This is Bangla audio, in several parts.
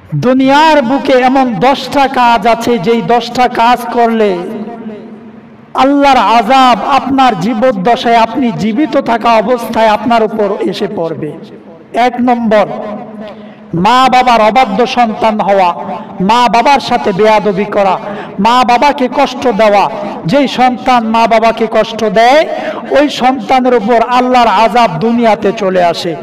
দুনিয়ার বুকে এমন 10টা কাজ আছে যেই 10টা কাজ করলে আল্লাহর আযাব আপনার জীবদ্দশায় আপনি জীবিত থাকা অবস্থায় আপনার উপর এসে পড়বে। 1 নম্বর, মা বাবার অবাধ্য সন্তান হওয়া, মা বাবার সাথে বেয়াদবি করা, মা বাবাকে কষ্ট দেওয়া। যেই সন্তান মা বাবাকে কষ্ট দেয় ওই সন্তানের উপর আল্লাহর আযাব দুনিয়াতে চলে আসে।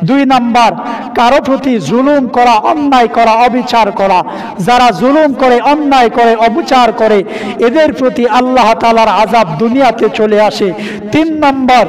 2 নম্বর, কারো প্রতি জুলুম করা, অন্যায় করা, অবিচার করা। যারা জুলুম করে, অন্যায় করে, অবিচার করে এদের প্রতি আল্লাহ তাআলার আযাব দুনিয়াতে চলে আসে। 3 নম্বর,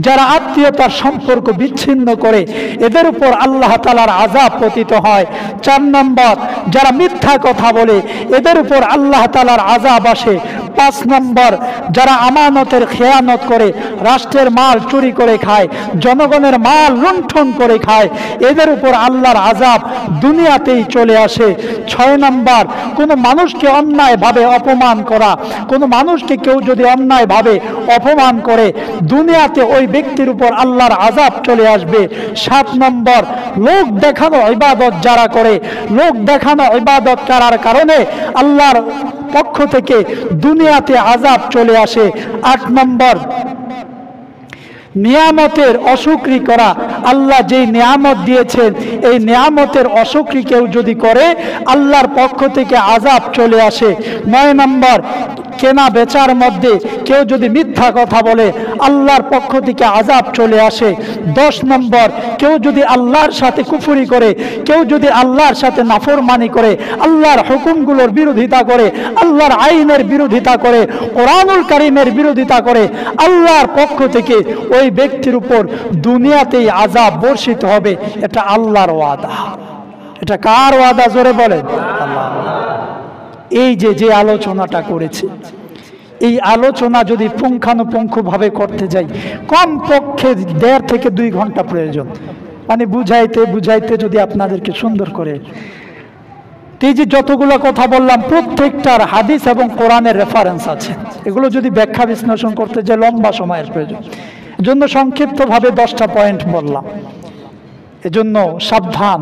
যারা আত্মীয়তার সম্পর্ক বিচ্ছিন্ন করে এদের উপর আল্লাহ তাআলার আযাব পতিত হয়। 4 নম্বর, যারা মিথ্যা কথা বলে এদের উপর আল্লাহ তাআলার আযাব আসে। 5 নম্বর, যারা আমানতের খেয়ানত করে, রাষ্ট্রের মাল চুরি করে খায়, জনগণের মাল লুণ্ঠন করে খায় এদের উপর আল্লাহর আযাব দুনিয়াতেই চলে আসে। 6 নম্বর, কোনো মানুষকে অন্যায়ভাবে অপমান করা, কোনো মানুষকে কেউ যদি অন্যায়ভাবে অপমান করে দুনিয়াতে ওই ব্যক্তির উপর আল্লাহর আযাব চলে আসবে। 7 নম্বর, লোক দেখানো ইবাদত যারা করে, লোক দেখানো ইবাদত করার কারণে আল্লাহর পক্ষ থেকে দুনিয়াতে আযাব চলে আসে। 8 নম্বর, নিয়ামতের অশুকরি করা। আল্লাহ যেই নিয়ামত দিয়েছেন এই নিয়ামতের অশুকরি কেউ যদি করে আল্লাহর পক্ষ থেকে আযাব চলে আসে। 9 নম্বর, কেনা বেচার মধ্যে কেউ যদি মিথ্যা কথা বলে আল্লাহর পক্ষ থেকে আযাব চলে আসে। 10 নম্বর, কেউ যদি আল্লাহর সাথে কুফরি করে, কেউ যদি আল্লাহর সাথে নাফরমানি করে, আল্লাহর হুকুমগুলোর বিরোধিতা করে, আল্লাহর আইনের বিরোধিতা করে, কোরআনুল কারীমের বিরোধিতা করে, আল্লাহর পক্ষ থেকে ওই ব্যক্তির উপর দুনিয়াতেই আযাব বর্ষিত হবে। এটা আল্লাহর ওয়াদা। এটা কার ওয়াদা? জোরে বলেন। আল্লাহর। এই যে আলোচনাটা করেছি, এই আলোচনা যদি পুঙ্খানুপুঙ্খভাবে করতে যাই কমপক্ষে 1.5 থেকে 2 ঘন্টা প্রয়োজন। মানে বুঝাইতে বুঝাইতে যদি আপনাদেরকে সুন্দর করে, এই যে যতগুলো কথা বললাম প্রত্যেকটার হাদিস এবং কোরআনের রেফারেন্স আছে। এগুলো যদি ব্যাখ্যা বিশ্লেষণ করতে যাই লম্বা সময়ের প্রয়োজন। এজন্য সংক্ষিপ্তভাবে 10টা পয়েন্ট বললাম। এজন্য সাবধান।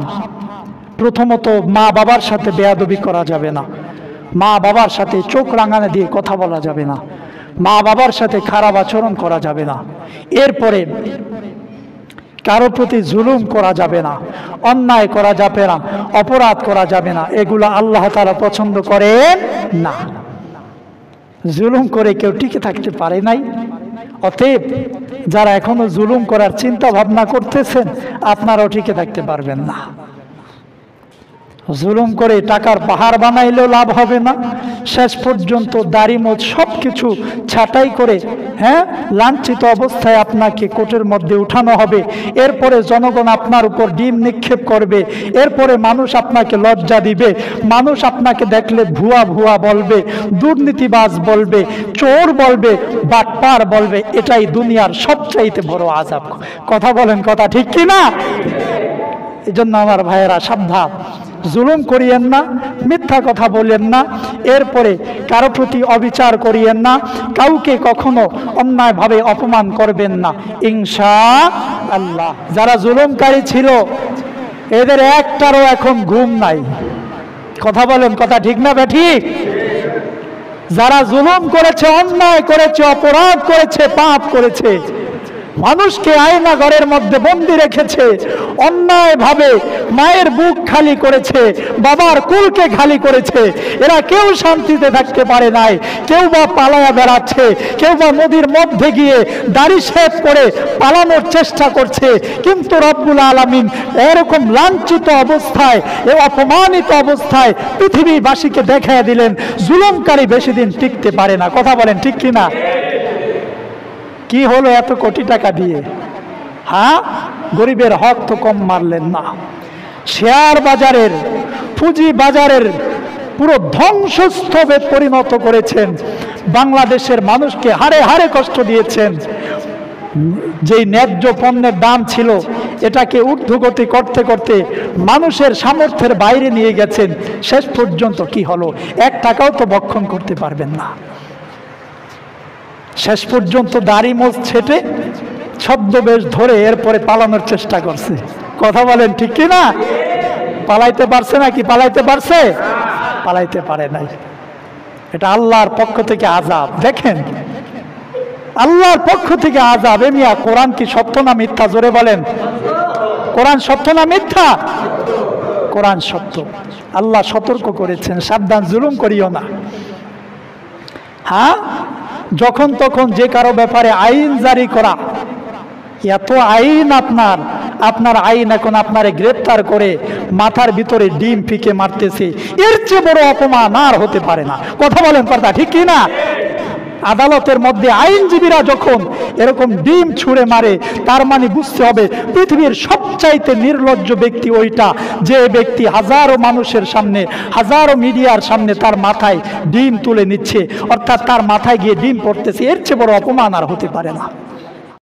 প্রথমত, মা বাবার সাথে বেয়াদবি করা যাবে না। মা বাবার সাথে চোখ রাঙানো দিয়ে কথা বলা যাবে না। মা বাবার সাথে খারাপ আচরণ করা যাবে না। এরপরে কারো প্রতি জুলুম করা যাবে না, অন্যায় করা যাবে না, অপরাধ করা যাবে না। এগুলো আল্লাহ তাআলা পছন্দ করেন না। জুলুম করে কেউ টিকে থাকতে পারে নাই। অতএব যারা এখনো জুলুম করার চিন্তা ভাবনা করতেছেন আপনারাও টিকে থাকতে পারবেন না। জুলুম করে টাকার পাহাড় বানাইলেও লাভ হবে না। শেষ পর্যন্ত দাড়ি মোছ সব কিছু ছাঁটাই করে লাঞ্ছিত অবস্থায় আপনাকে কোর্টের মধ্যে উঠানো হবে। এরপরে জনগণ আপনার উপর ডিম নিক্ষেপ করবে। এরপরে মানুষ আপনাকে লজ্জা দিবে। মানুষ আপনাকে দেখলে ভুয়া ভুয়া বলবে, দুর্নীতিবাজ বলবে, চোর বলবে, বাটপার বলবে। এটাই দুনিয়ার সবচাইতে বড় আযাব। কথা বলেন, কথা ঠিক কি না? এজন্য আমার ভাইয়েরা সাবধান। জুলুম করিয়েন না, মিথ্যা কথা বলেন না, এরপরে কারো প্রতি অবিচার করিয়েন না, কাউকে কখনো অন্যায়ভাবে অপমান করবেন না, ইনশাআল্লাহ। যারা জুলুমকারী ছিল এদের একটারও এখন ঘুম নাই। কথা বলেন, কথা ঠিক না ঠিক? যারা জুলুম করেছে, অন্যায় করেছে, অপরাধ করেছে, পাপ করেছে, মানুষকে আয়না ঘরের মধ্যে বন্দি রেখেছে, অন্যায়ভাবে মায়ের বুক খালি করেছে, বাবার কুলকে খালি করেছে, এরা কেউ শান্তিতে থাকতে পারে নাই। কেউ বা পালায়া বেড়াচ্ছে, কেউ বা নদীর মধ্যে গিয়ে দাড়ি শেভ করে পালানোর চেষ্টা করছে। কিন্তু রব্বুল আলামিন এরকম লাঞ্ছিত অবস্থায়, অপমানিত অবস্থায় পৃথিবীবাসীকে দেখাইয়া দিলেন জুলুমকারী বেশি দিন টিকতে পারে না। কথা বলেন ঠিক কিনা? কি হলো এত কোটি টাকা দিয়ে? গরিবের হক তো কম মারলেন না। শেয়ার বাজারের, পুঁজি বাজারের পুরো ধ্বংসস্তূপে পরিণত করেছেন। বাংলাদেশের মানুষকে হাড়ে হাড়ে কষ্ট দিয়েছেন। যেই ন্যায্য পণ্যের দাম ছিল এটাকে ঊর্ধ্বগতি করতে করতে মানুষের সামর্থ্যের বাইরে নিয়ে গেছেন। শেষ পর্যন্ত কি হলো? 1 টাকাও তো ভক্ষণ করতে পারবেন না। শেষ পর্যন্ত দাড়ি মোছ ছেটে ছদ্মবেশ ধরে এরপরে পালানোর চেষ্টা করছে। কথা বলেন ঠিক কিনা? পালাইতে পারছে নাকি পালাইতে পারছে? পালাইতে পারে নাই। এটা আল্লাহর পক্ষ থেকে আযাব। দেখেন, আল্লাহর পক্ষ থেকে আযাব। এ মিয়া, কোরআন কি সত্য না মিথ্যা? জোরে বলেন, কোরআন সত্য না মিথ্যা? কোরআন সত্য। আল্লাহ সতর্ক করেছেন, সাবধান, জুলুম করিও না। হ্যাঁ, যখন তখন যে কারো ব্যাপারে আইন জারি করা, এত আইন আপনার আইন এখন আপনারে গ্রেফতার করে মাথার ভিতরে ডিম ফিকে মারতেছে, এর চেয়ে বড় অপমান আর হতে পারে না। কথা বলেন কথা, ঠিক কি না? আদালতের মধ্যে আইনজীবীরা যখন এরকম ডিম ছুঁড়ে মারে, তার মানে বুঝতে হবে পৃথিবীর সবচাইতে নির্লজ্জ ব্যক্তি ওইটা, যে ব্যক্তি হাজারো মানুষের সামনে, হাজারো মিডিয়ার সামনে তার মাথায় ডিম তুলে নিচ্ছে, অর্থাৎ তার মাথায় গিয়ে ডিম পড়তেছে। এর চেয়ে বড় অপমান আর হতে পারে না।